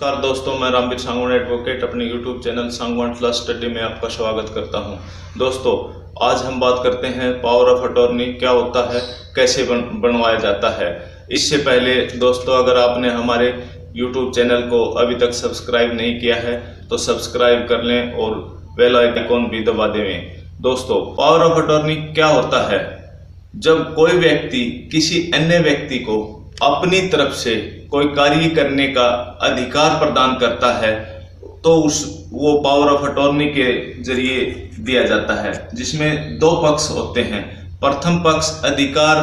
नमस्कार दोस्तों, मैं रामवीर सांगवान एडवोकेट अपने YouTube channel Sangwan law study में आपका स्वागत करता हूं। दोस्तों, आज हम बात करते हैं पावर ऑफ अटॉर्नी क्या होता है, कैसे बनवाया जाता है। इससे पहले दोस्तों, अगर आपने हमारे YouTube चैनल को अभी तक सब्सक्राइब नहीं किया है तो सब्सक्राइब कर लें और बेल आइकॉन भी दबा दें। दोस्तों, पावर ऑफ अटॉर्नी क्या होता है? जब कोई व्यक्ति किसी अन्य व्यक्ति को अपनी तरफ से कोई कार्य करने का अधिकार प्रदान करता है तो वो पावर ऑफ अटॉर्नी के जरिए दिया जाता है, जिसमें दो पक्ष होते हैं। प्रथम पक्ष अधिकार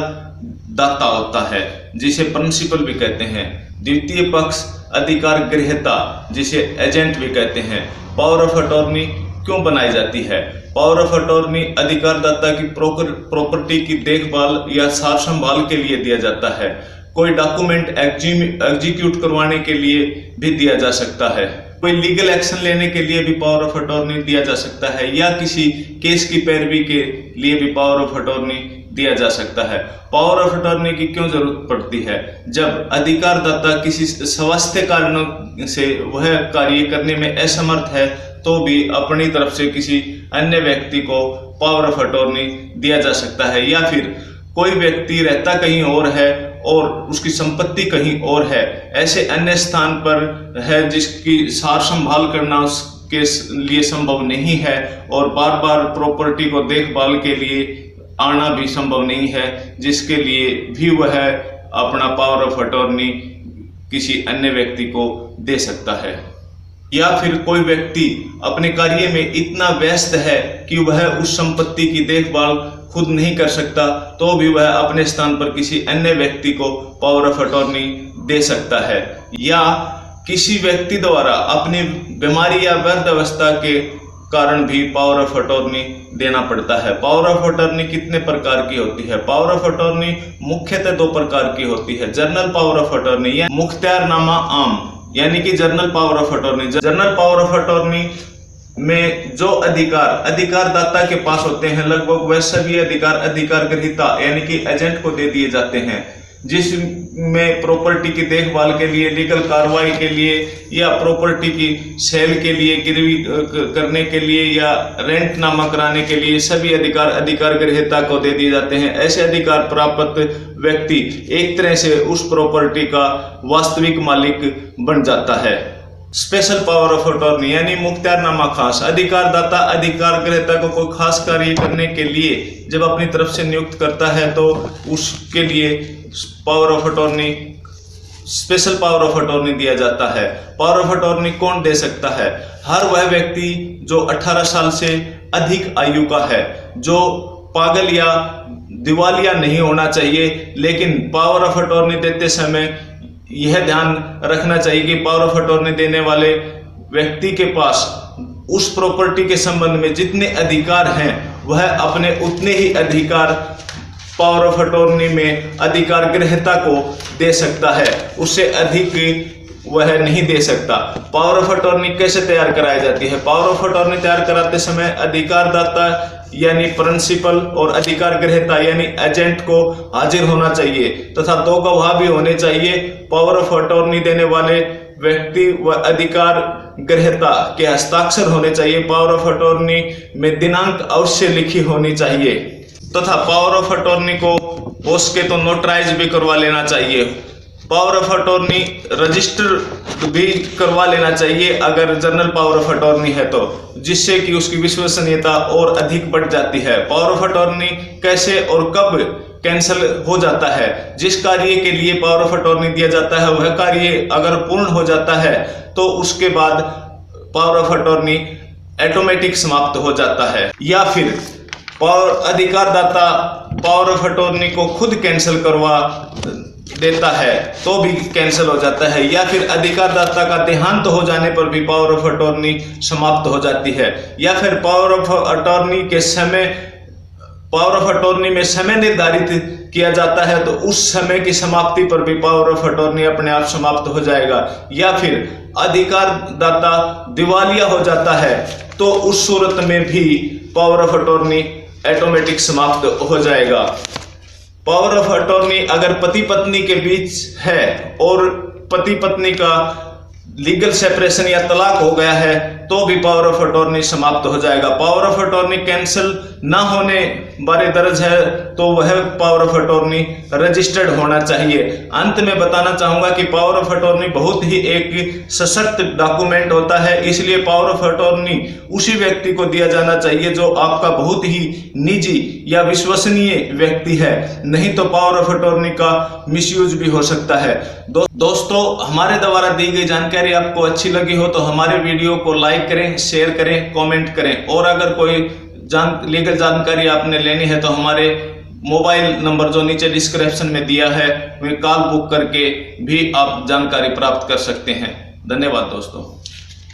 दाता होता है, जिसे प्रिंसिपल भी कहते हैं। द्वितीय पक्ष अधिकार ग्रहीता, जिसे एजेंट भी कहते हैं। पावर ऑफ अटॉर्नी क्यों बनाई जाती है? पावर ऑफ अटॉर्नी अधिकारदाता की प्रॉपर्टी की देखभाल या सार संभाल के लिए दिया जाता है। कोई डॉक्यूमेंट एग्जीक्यूट करवाने के लिए भी दिया जा सकता है। कोई लीगल एक्शन लेने के लिए भी पावर ऑफ अटॉर्नी दिया जा सकता है, या किसी केस की पैरवी के लिए भी पावर ऑफ अटॉर्नी दिया जा सकता है। पावर ऑफ अटॉर्नी की क्यों जरूरत पड़ती है? जब अधिकारदाता किसी स्वास्थ्य कारणों से वह कार्य करने में असमर्थ है तो भी अपनी तरफ से किसी अन्य व्यक्ति को पावर ऑफ अटॉर्नी दिया जा सकता है। या फिर कोई व्यक्ति रहता कहीं और है और उसकी संपत्ति कहीं और है, ऐसे अन्य स्थान पर है जिसकी सार संभाल करना उसके लिए संभव नहीं है और बार बार प्रॉपर्टी को देखभाल के लिए आना भी संभव नहीं है, जिसके लिए भी वह अपना पावर ऑफ अटॉर्नी किसी अन्य व्यक्ति को दे सकता है। या फिर कोई व्यक्ति अपने कार्य में इतना व्यस्त है कि वह उस संपत्ति की देखभाल खुद नहीं कर सकता तो भी वह अपने स्थान पर किसी अन्य व्यक्ति को पावर ऑफ अटॉर्नी दे सकता है। या किसी व्यक्ति द्वारा अपनी बीमारी या वृद्धावस्था के कारण भी पावर ऑफ अटॉर्नी देना पड़ता है। पावर ऑफ अटॉर्नी कितने प्रकार की होती है? पावर ऑफ अटॉर्नी मुख्यतः दो प्रकार की होती है। जनरल पावर ऑफ अटॉर्नी या मुख्तियारनामा आम, यानी कि general power of attorney. General power of attorney में जो अधिकारदाता के पास होते हैं, लगभग वह सभी अधिकार ग्रहीता यानी कि एजेंट को दे दिए जाते हैं, जिसमें प्रॉपर्टी की देखभाल के लिए, लीगल कार्रवाई के लिए या प्रॉपर्टी की सेल के लिए, गिरवी करने के लिए या रेंट नामा कराने के लिए सभी अधिकार ग्रहीता को दे दिए जाते हैं। ऐसे अधिकार प्राप्त व्यक्ति एक तरह से उस प्रॉपर्टी का वास्तविक मालिक बन जाता है। स्पेशल पावर ऑफ अटॉर्नी यानी मुख्तियारनामा खास, अधिकारदाता अधिकार ग्रहीता को कोई खास कार्य करने के लिए जब अपनी तरफ से नियुक्त करता है तो उसके लिए power of attorney, special power of attorney दिया जाता है। पावर ऑफ अटॉर्नी कौन दे सकता है? हर वह व्यक्ति जो 18 साल से अधिक आयु का है, जो पागल या दिवालिया नहीं होना चाहिए। लेकिन पावर ऑफ अटॉर्नी देते समय यह ध्यान रखना चाहिए कि पावर ऑफ अटॉर्नी देने वाले व्यक्ति के पास उस प्रॉपर्टी के संबंध में जितने अधिकार हैं वह अपने उतने ही अधिकार पावर ऑफ अटॉर्नी में अधिकार ग्रहीता को दे सकता है, उससे अधिक वह नहीं दे सकता। पावर ऑफ अटॉर्नी कैसे तैयार कराई जाती है? पावर ऑफ अटॉर्नी तैयार कराते समय अधिकारदाता यानी प्रिंसिपल और अधिकार ग्रहीता यानी एजेंट को हाजिर होना चाहिए तथा दो गवाह भी होने चाहिए। पावर ऑफ अटॉर्नी देने वाले व्यक्ति व अधिकार ग्रहीता के हस्ताक्षर होने चाहिए। पावर ऑफ अटॉर्नी में दिनांक अवश्य लिखी होनी चाहिए तथा पावर ऑफ अटॉर्नी को हो सके तो नोटराइज भी करवा लेना चाहिए। पावर ऑफ अटॉर्नी रजिस्टर भी करवा लेना चाहिए अगर जनरल पावर ऑफ अटॉर्नी है तो, जिससे कि उसकी विश्वसनीयता और अधिक बढ़ जाती है। पावर ऑफ अटॉर्नी कैसे और कब कैंसिल हो जाता है? जिस कार्य के लिए पावर ऑफ अटॉर्नी दिया जाता है वह कार्य अगर पूर्ण हो जाता है तो उसके बाद पावर ऑफ अटॉर्नी ऑटोमेटिक समाप्त हो जाता है। या फिर अधिकारदाता पावर ऑफ अटॉर्नी को खुद कैंसिल करवा देता है तो भी कैंसिल हो जाता है। या फिर अधिकारदाता का देहांत हो जाने पर भी पावर ऑफ अटॉर्नी समाप्त हो जाती है। या फिर पावर ऑफ अटॉर्नी के समय, पावर ऑफ अटॉर्नी में समय निर्धारित किया जाता है तो उस समय की समाप्ति पर भी पावर ऑफ अटॉर्नी अपने आप समाप्त हो जाएगा। या फिर अधिकारदाता दिवालिया हो जाता है तो उस सूरत में भी पावर ऑफ अटॉर्नी ऑटोमेटिक समाप्त हो जाएगा। पावर ऑफ अटॉर्नी अगर पति पत्नी के बीच है और पति पत्नी का लीगल सेपरेशन या तलाक हो गया है तो भी पावर ऑफ अटॉर्नी समाप्त हो जाएगा। पावर ऑफ अटॉर्नी कैंसिल ना होने बारे दर्ज है तो वह पावर ऑफ अटॉर्नी रजिस्टर्ड होना चाहिए। अंत में बताना चाहूंगा कि पावर ऑफ अटॉर्नी बहुत ही एक सशक्त डॉक्यूमेंट होता है, इसलिए पावर ऑफ अटॉर्नी उसी व्यक्ति को दिया जाना चाहिए जो आपका बहुत ही निजी या विश्वसनीय व्यक्ति है, नहीं तो पावर ऑफ अटॉर्नी का मिसयूज भी हो सकता है। दोस्तों, हमारे द्वारा दी गई जानकारी आपको अच्छी लगी हो तो हमारे वीडियो को लाइक करें, शेयर करें, कमेंट करें, और अगर कोई लीगल जानकारी आपने लेनी है तो हमारे मोबाइल नंबर जो नीचे डिस्क्रिप्शन में दिया है वे कॉल बुक करके भी आप जानकारी प्राप्त कर सकते हैं। धन्यवाद दोस्तों।